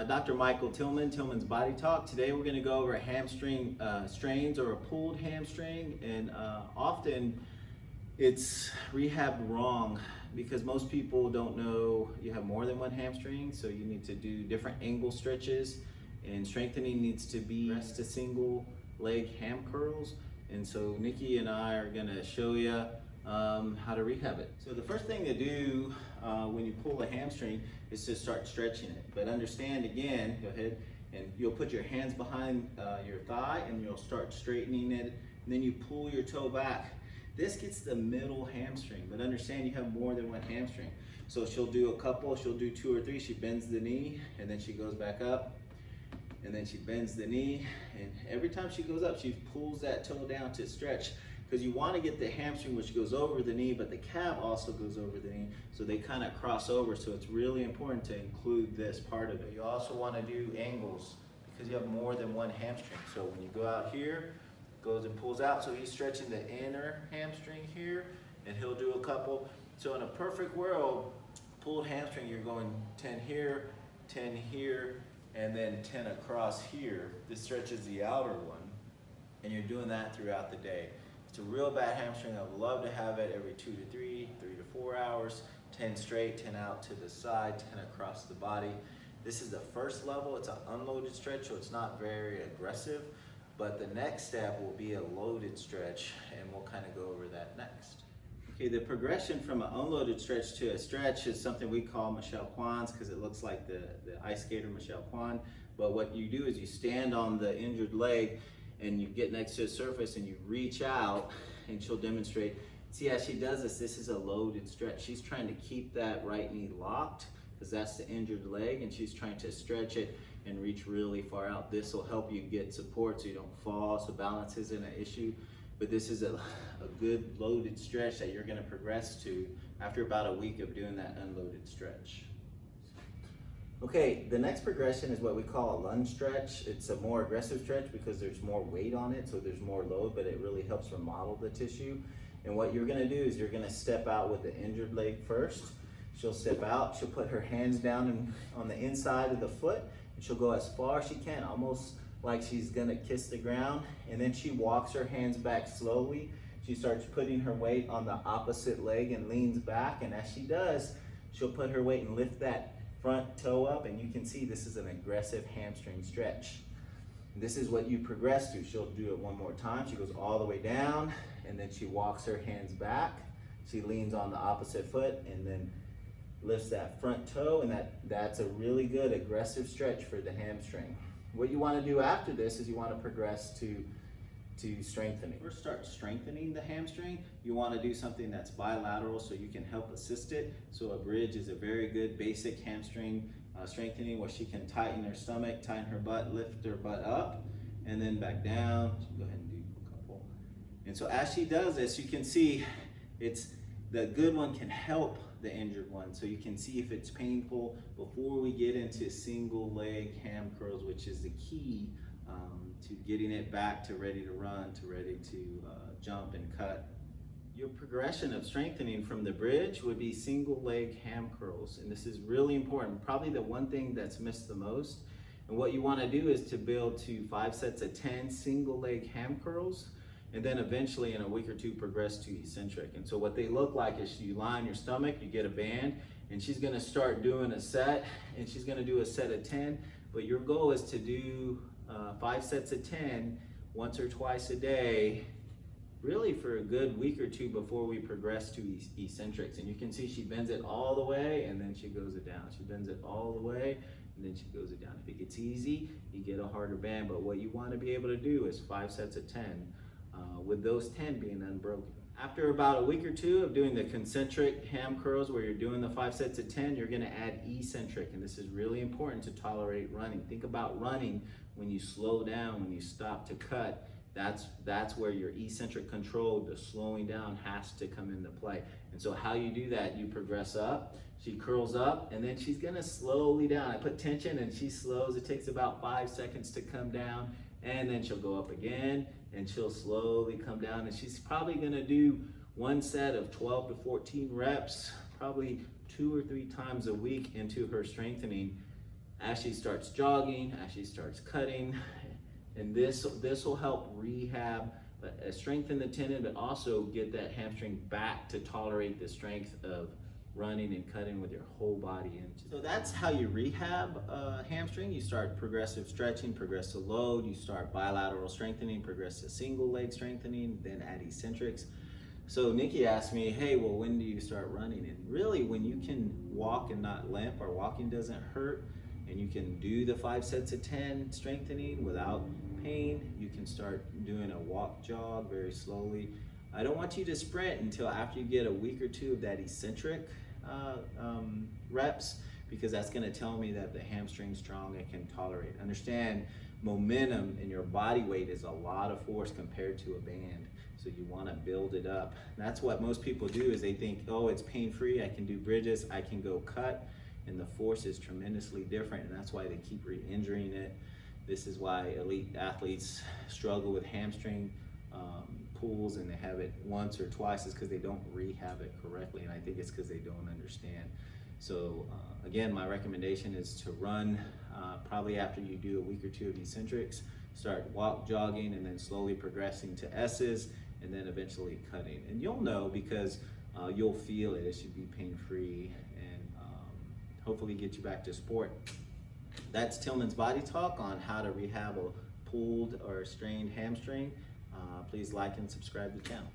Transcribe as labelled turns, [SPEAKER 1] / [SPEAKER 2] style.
[SPEAKER 1] Dr. Michael Tillman, Tillman's Body Talk. Today we're going to go over hamstring strains or a pulled hamstring, and often it's rehabbed wrong because most people don't know you have more than one hamstring, so you need to do different angle stretches, and strengthening needs to be rest to single leg ham curls. And so Nikki and I are going to show you how to rehab it. So the first thing to do when you pull a hamstring is to start stretching it. But understand again, go ahead, and you'll put your hands behind your thigh and you'll start straightening it, and then you pull your toe back. This gets the middle hamstring, but understand you have more than one hamstring. So she'll do a couple, she'll do 2 or 3, she bends the knee, and then she goes back up, and then she bends the knee, and every time she goes up, she pulls that toe down to stretch, because you want to get the hamstring which goes over the knee, but the calf also goes over the knee, so they kind of cross over. So it's really important to include this part of it. You also want to do angles because you have more than one hamstring. So when you go out here, goes and pulls out, so he's stretching the inner hamstring here, and he'll do a couple. So in a perfect world, pulled hamstring, you're going 10 here, 10 here, and then 10 across here. This stretches the outer one, and you're doing that throughout the day. It's a real bad hamstring. I would love to have it every 2 to 3, 3 to 4 hours, 10 straight, 10 out to the side, 10 across the body. This is the first level. It's an unloaded stretch, so it's not very aggressive, but the next step will be a loaded stretch, and we'll kind of go over that next. Okay, the progression from an unloaded stretch to a stretch is something we call Michelle Kwan's, because it looks like the ice skater Michelle Kwan. But what you do is you stand on the injured leg and you get next to the surface and you reach out, and she'll demonstrate. See how she does this? This is a loaded stretch. She's trying to keep that right knee locked because that's the injured leg, and she's trying to stretch it and reach really far out. This will help you get support so you don't fall, so balance isn't an issue. But this is a good loaded stretch that you're gonna progress to after about a week of doing that unloaded stretch. Okay, the next progression is what we call a lunge stretch. It's a more aggressive stretch because there's more weight on it, so there's more load, but it really helps remodel the tissue. And what you're gonna do is you're gonna step out with the injured leg first. She'll step out, she'll put her hands down on the inside of the foot, and she'll go as far as she can, almost like she's gonna kiss the ground, and then she walks her hands back slowly. She starts putting her weight on the opposite leg and leans back, and as she does, she'll put her weight and lift that front toe up, and you can see this is an aggressive hamstring stretch. This is what you progress to. She'll do it one more time. She goes all the way down, and then she walks her hands back. She leans on the opposite foot and then lifts that front toe, and that's a really good aggressive stretch for the hamstring. What you want to do after this is you want to progress to strengthening. First, start strengthening the hamstring. You want to do something that's bilateral so you can help assist it. So a bridge is a very good basic hamstring strengthening, where she can tighten her stomach, tighten her butt, lift her butt up, and then back down. So go ahead and do a couple. And so as she does this, you can see the good one can help the injured one. So you can see if it's painful before we get into single leg ham curls, which is the key to getting it back to ready to run, to ready to jump and cut. Your progression of strengthening from the bridge would be single leg ham curls. And this is really important, probably the one thing that's missed the most. And what you want to do is to build to 5 sets of 10 single leg ham curls, and then eventually in a week or 2 progress to eccentric. And so what they look like is you lie on your stomach, you get a band, and she's gonna start doing a set, and she's gonna do a set of 10, but your goal is to do 5 sets of 10 once or twice a day, really for a good week or 2 before we progress to eccentrics. And you can see she bends it all the way, and then she goes it down. She bends it all the way, and then she goes it down. If it gets easy, you get a harder band, but what you wanna be able to do is 5 sets of 10. With those 10 being unbroken. After about a week or 2 of doing the concentric ham curls, where you're doing the 5 sets of 10, you're gonna add eccentric, and this is really important to tolerate running. Think about running when you slow down, when you stop to cut. That's where your eccentric control, the slowing down, has to come into play. And so how you do that, you progress up, she curls up, and then she's gonna slowly down. I put tension and she slows. It takes about 5 seconds to come down, and then she'll go up again, and she'll slowly come down, and she's probably gonna do one set of 12 to 14 reps, probably 2 or 3 times a week into her strengthening. actually starts jogging, actually starts cutting, and this will help rehab, strengthen the tendon, but also get that hamstring back to tolerate the strength of running and cutting with your whole body. So that's how you rehab hamstring. You start progressive stretching, progressive load, you start bilateral strengthening, progressive single leg strengthening, then add eccentrics. So Nikki asked me, hey, well, when do you start running? And really, when you can walk and not limp, or walking doesn't hurt, and you can do the 5 sets of 10 strengthening without pain, you can start doing a walk jog very slowly. I don't want you to sprint until after you get a week or 2 of that eccentric reps, because that's going to tell me that the hamstring's strong and can tolerate. Understand, momentum in your body weight is a lot of force compared to a band, so you want to build it up. And that's what most people do, is they think, oh, it's pain-free, I can do bridges, I can go cut, and the force is tremendously different, and that's why they keep re-injuring it. This is why elite athletes struggle with hamstring pulls, and they have it once or twice, is because they don't rehab it correctly, and I think it's because they don't understand. So again, my recommendation is to run probably after you do a week or 2 of eccentrics, start jogging, and then slowly progressing to S's, and then eventually cutting. And you'll know, because you'll feel it. It should be pain-free, and hopefully get you back to sport. That's Tillman's Body Talk on how to rehab a pulled or strained hamstring. Please like and subscribe to the channel.